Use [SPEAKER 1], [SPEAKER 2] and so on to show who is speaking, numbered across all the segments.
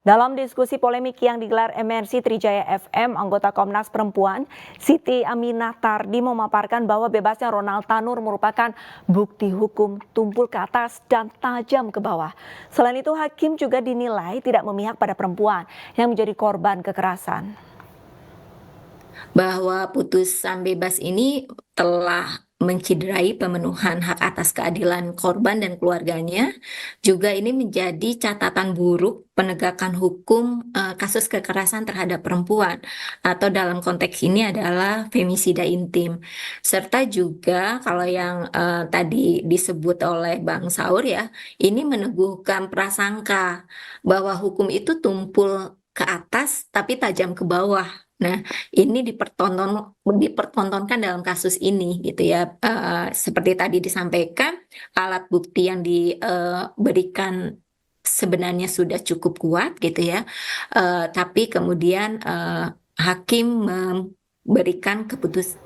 [SPEAKER 1] Dalam diskusi polemik yang digelar MRC Trijaya FM, anggota Komnas Perempuan Siti Aminah Tardi memaparkan bahwa bebasnya Ronald Tanur merupakan bukti hukum tumpul ke atas dan tajam ke bawah. Selain itu, hakim juga dinilai tidak memihak pada perempuan yang menjadi korban kekerasan.
[SPEAKER 2] Bahwa putusan bebas ini telah menciderai pemenuhan hak atas keadilan korban dan keluarganya. Juga ini menjadi catatan buruk penegakan hukum kasus kekerasan terhadap perempuan atau dalam konteks ini adalah femisida intim. Serta juga kalau yang tadi disebut oleh Bang Saur ya, ini meneguhkan prasangka bahwa hukum itu tumpul ke atas tapi tajam ke bawah. Nah, ini dipertontonkan dalam kasus ini gitu ya. Seperti tadi disampaikan, alat bukti yang diberikan sebenarnya sudah cukup kuat gitu ya. Tapi kemudian hakim memberikan keputusan.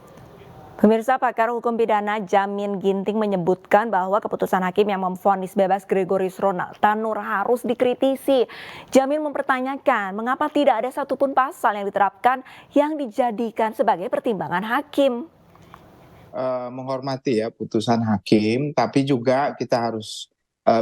[SPEAKER 1] Pemirsa, pakar hukum pidana Jamin Ginting menyebutkan bahwa keputusan hakim yang memvonis bebas Gregorius Ronald Tanur harus dikritisi. Jamin mempertanyakan mengapa tidak ada satupun pasal yang diterapkan yang dijadikan sebagai pertimbangan hakim.
[SPEAKER 3] Menghormati ya putusan hakim, tapi juga kita harus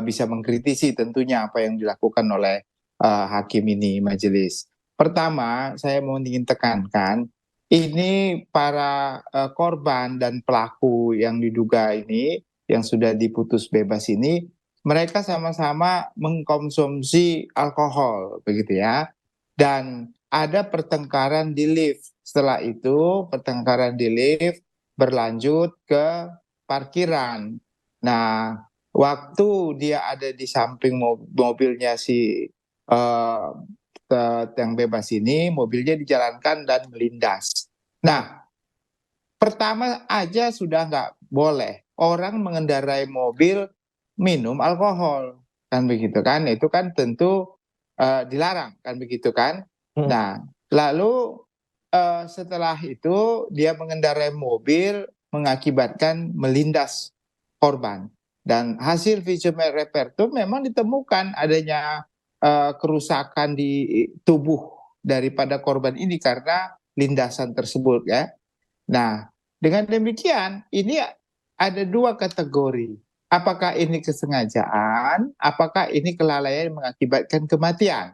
[SPEAKER 3] bisa mengkritisi tentunya apa yang dilakukan oleh hakim ini, majelis. Pertama, saya mau ingin tekankan, ini para korban dan pelaku yang diduga ini, yang sudah diputus bebas ini, mereka sama-sama mengkonsumsi alkohol, begitu ya. Dan ada pertengkaran di lift. Setelah itu, pertengkaran di lift berlanjut ke parkiran. Nah, waktu dia ada di samping mobilnya si yang bebas ini, mobilnya dijalankan dan melindas. Nah, pertama aja sudah nggak boleh orang mengendarai mobil minum alkohol, kan begitu kan? Itu kan tentu dilarang, kan begitu kan? Nah, lalu setelah itu dia mengendarai mobil mengakibatkan melindas korban. Dan hasil visum et repertum memang ditemukan adanya kerusakan di tubuh daripada korban ini karena lindasan tersebut ya. Nah, dengan demikian ini ada dua kategori. Apakah ini kesengajaan, apakah ini kelalaian yang mengakibatkan kematian?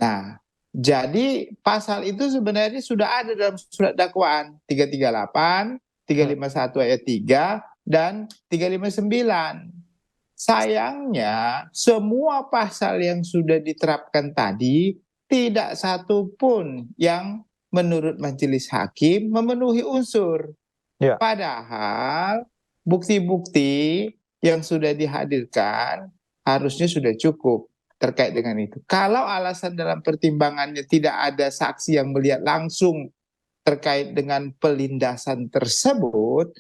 [SPEAKER 3] Nah, jadi pasal itu sebenarnya sudah ada dalam surat dakwaan 338, 351 ayat 3, dan 359. Sayangnya semua pasal yang sudah diterapkan tadi tidak satu pun yang menurut majelis hakim memenuhi unsur.
[SPEAKER 4] Ya.
[SPEAKER 3] Padahal bukti-bukti yang sudah dihadirkan harusnya sudah cukup terkait dengan itu. Kalau alasan dalam pertimbangannya tidak ada saksi yang melihat langsung terkait dengan pelindasan tersebut,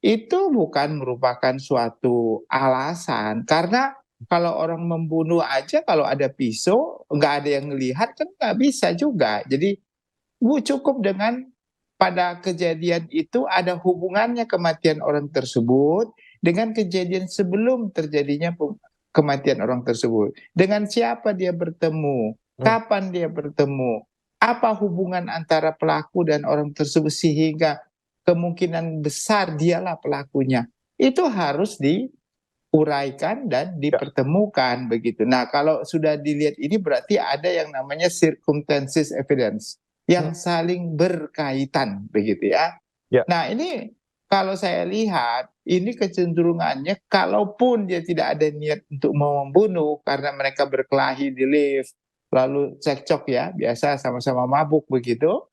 [SPEAKER 3] itu bukan merupakan suatu alasan. Karena kalau orang membunuh aja kalau ada pisau, nggak ada yang melihat kan nggak bisa juga. Jadi cukup dengan pada kejadian itu ada hubungannya kematian orang tersebut dengan kejadian sebelum terjadinya kematian orang tersebut. Dengan siapa dia bertemu, kapan dia bertemu, apa hubungan antara pelaku dan orang tersebut sehingga kemungkinan besar dialah pelakunya. Itu harus diuraikan dan dipertemukan begitu. Nah, kalau sudah dilihat ini berarti ada yang namanya circumstances evidence yang saling berkaitan begitu ya.
[SPEAKER 4] Ya.
[SPEAKER 3] Nah, ini kalau saya lihat ini kecenderungannya kalaupun dia tidak ada niat untuk mau membunuh karena mereka berkelahi di lift lalu cekcok ya, biasa sama-sama mabuk begitu,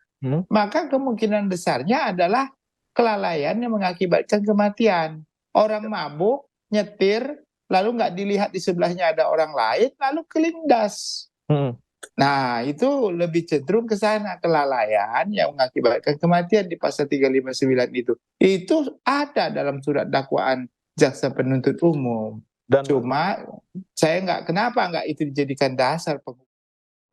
[SPEAKER 3] maka kemungkinan besarnya adalah kelalaian yang mengakibatkan kematian. Orang mabuk, nyetir, lalu nggak dilihat di sebelahnya ada orang lain, lalu kelindas. Nah, itu lebih cenderung ke sana, kelalaian yang mengakibatkan kematian di pasal 359 itu. Itu ada dalam surat dakwaan jaksa penuntut umum.
[SPEAKER 4] Dan
[SPEAKER 3] Cuma saya kenapa nggak itu dijadikan dasar